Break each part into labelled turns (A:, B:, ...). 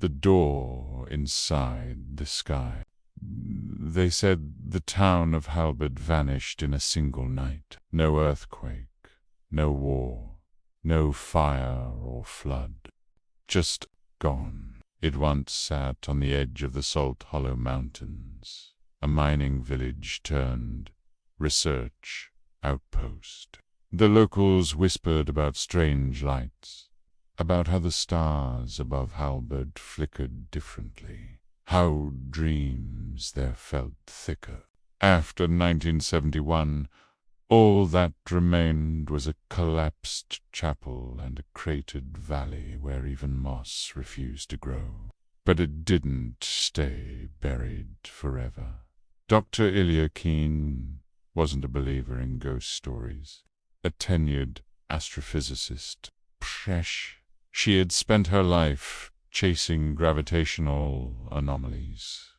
A: the door inside the sky. They said the town of Halberd vanished in a single night. No earthquake, no war, no fire or flood. Just gone. It once sat on the edge of the Salt Hollow Mountains, a mining village turned research outpost. The locals whispered about strange lights, about how the stars above Halberd flickered differently, how dreams there felt thicker. After 1971, all that remained was a collapsed chapel and a cratered valley where even moss refused to grow. But it didn't stay buried forever. Dr. Elia Keene wasn't a believer in ghost stories. A tenured astrophysicist, she had spent her life chasing gravitational anomalies,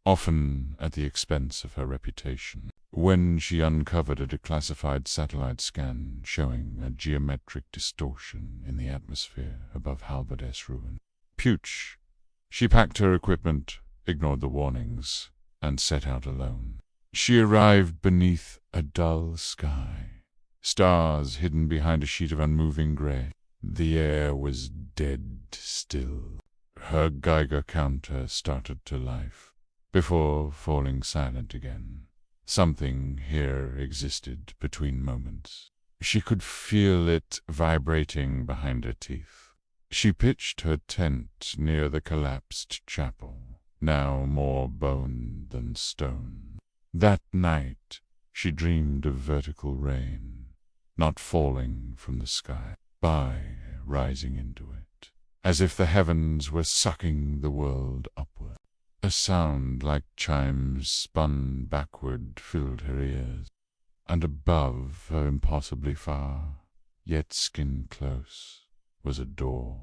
A: often at the expense of her reputation. When she uncovered a declassified satellite scan showing a geometric distortion in the atmosphere above Halberd's ruin, she packed her equipment, ignored the warnings, and set out alone. She arrived beneath a dull sky, stars hidden behind a sheet of unmoving gray. The air was dead still. Her Geiger counter started to life, before falling silent again. Something here existed between moments. She could feel it vibrating behind her teeth. She pitched her tent near the collapsed chapel, now more bone than stone. That night she dreamed of vertical rain, not falling from the sky, but rising into it, as if the heavens were sucking the world upward. A sound like chimes spun backward filled her ears, and above her, impossibly far, yet skin-close, was a door.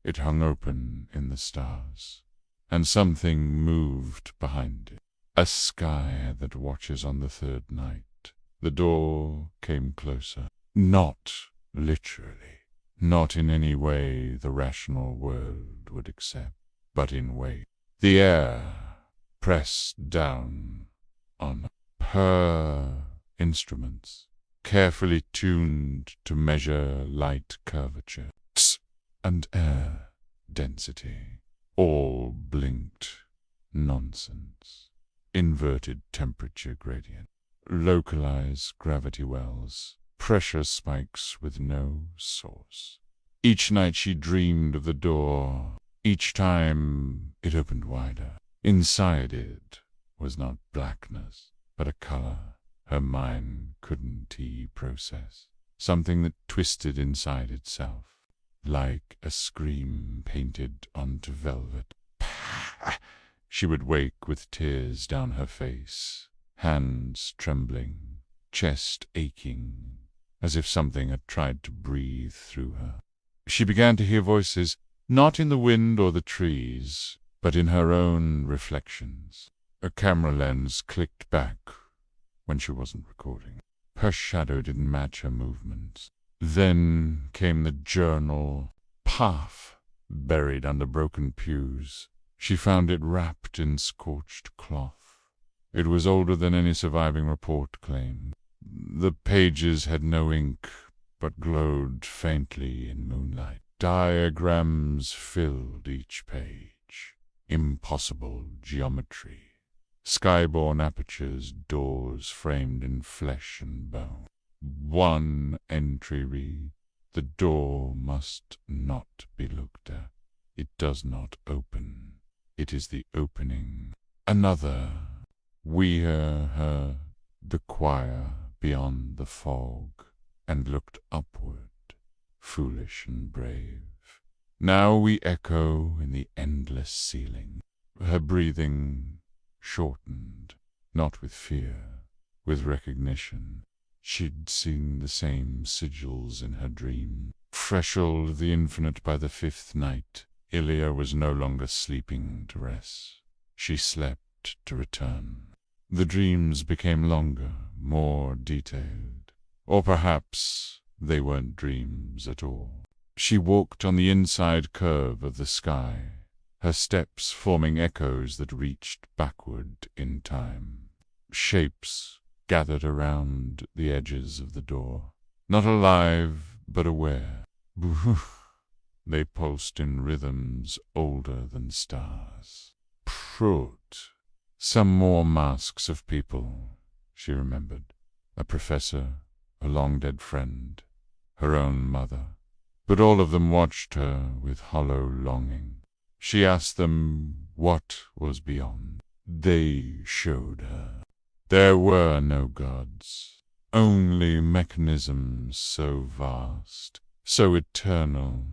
A: It hung open in the stars, and something moved behind it. A sky that watches on the third night. The door came closer. Not literally, not in any way the rational world would accept, but in weight. The air pressed down on her instruments, carefully tuned to measure light curvature and air density. All blinked nonsense. Inverted temperature gradient, localized gravity wells, pressure spikes with no source. Each night she dreamed of the door. Each time it opened wider. Inside it was not blackness, but a color her mind couldn't process. Something that twisted inside itself, like a scream painted onto velvet. She would wake with tears down her face, hands trembling, chest aching, as if something had tried to breathe through her. She began to hear voices, not in the wind or the trees, but in her own reflections. A camera lens clicked back when she wasn't recording. Her shadow didn't match her movements. Then came the journal, path, buried under broken pews. She found it wrapped in scorched cloth. It was older than any surviving report claimed. The pages had no ink, but glowed faintly in moonlight. Diagrams filled each page. Impossible geometry. Skyborne apertures, doors framed in flesh and bone. One entry read, "The door must not be looked at. It does not open. It is the opening." Another, "We heard the choir beyond the fog, and looked upward, foolish and brave. Now we echo in the endless ceiling." Her breathing shortened, not with fear, with recognition. She'd seen the same sigils in her dream. Threshold of the infinite by the fifth night. Elia was no longer sleeping to rest. She slept to return. The dreams became longer, more detailed. Or perhaps they weren't dreams at all. She walked on the inside curve of the sky, her steps forming echoes that reached backward in time. Shapes gathered around the edges of the door, not alive but aware. They pulsed in rhythms older than stars. Prut. Some more masks of people, she remembered. A professor, a long-dead friend, her own mother. But all of them watched her with hollow longing. She asked them what was beyond. They showed her. There were no gods, only mechanisms so vast, so eternal,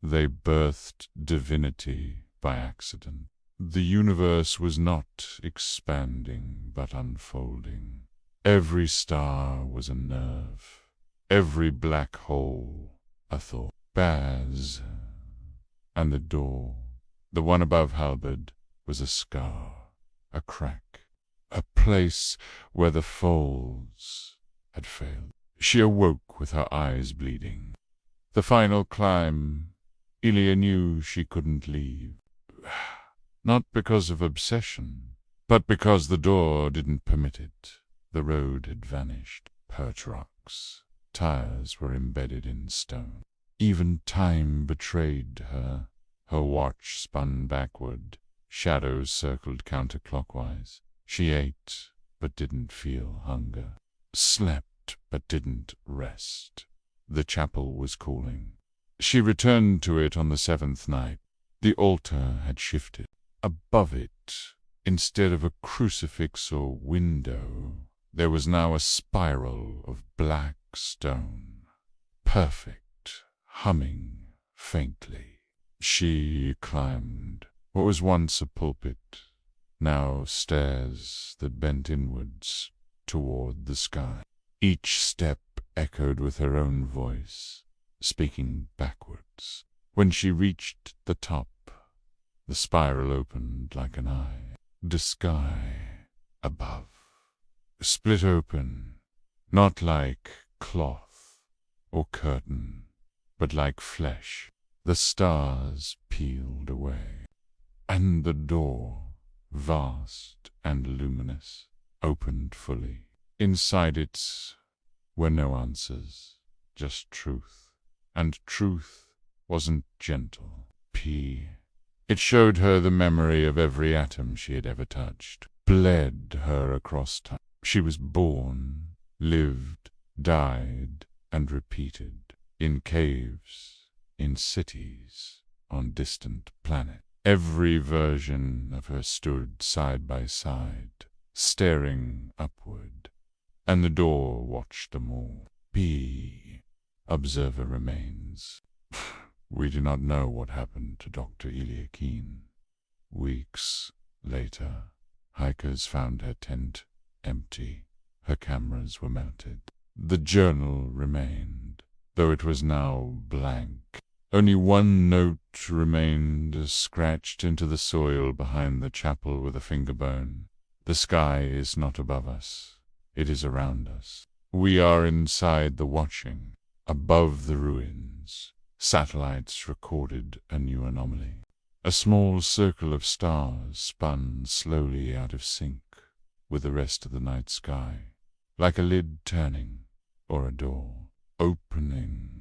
A: they birthed divinity by accident. The universe was not expanding, but unfolding. Every star was a nerve, every black hole a thought. Baz, and the door, the one above Halberd, was a scar, a crack, a place where the folds had failed. She awoke with her eyes bleeding. The final climb, Elia knew she couldn't leave. Not because of obsession, but because the door didn't permit it. The road had vanished. Perch rocks, tires were embedded in stone. Even time betrayed her. Her watch spun backward. Shadows circled counterclockwise. She ate, but didn't feel hunger. Slept, but didn't rest. The chapel was cooling. She returned to it on the 7th night. The altar had shifted. Above it, instead of a crucifix or window, there was now a spiral of black stone. Perfect. Humming faintly. She climbed what was once a pulpit, now stairs that bent inwards toward the sky. Each step echoed with her own voice, speaking backwards. When she reached the top, the spiral opened like an eye. The sky above split open, not like cloth or curtain, but like flesh. The stars peeled away, and the door, vast and luminous, opened fully. Inside it were no answers, just truth. And truth wasn't gentle. It showed her the memory of every atom she had ever touched, bled her across time. She was born, lived, died, and repeated. In caves, in cities, on distant planets. Every version of her stood side by side, staring upward, and the door watched them all. Observer remains. We do not know what happened to Dr. Elia Keene. Weeks later, hikers found her tent empty. Her cameras were melted. The journal remained, though it was now blank. Only one note remained scratched into the soil behind the chapel with a finger bone. The sky is not above us. It is around us. We are inside the watching. Above the ruins, satellites recorded a new anomaly. A small circle of stars spun slowly out of sync with the rest of the night sky, like a lid turning or a door opening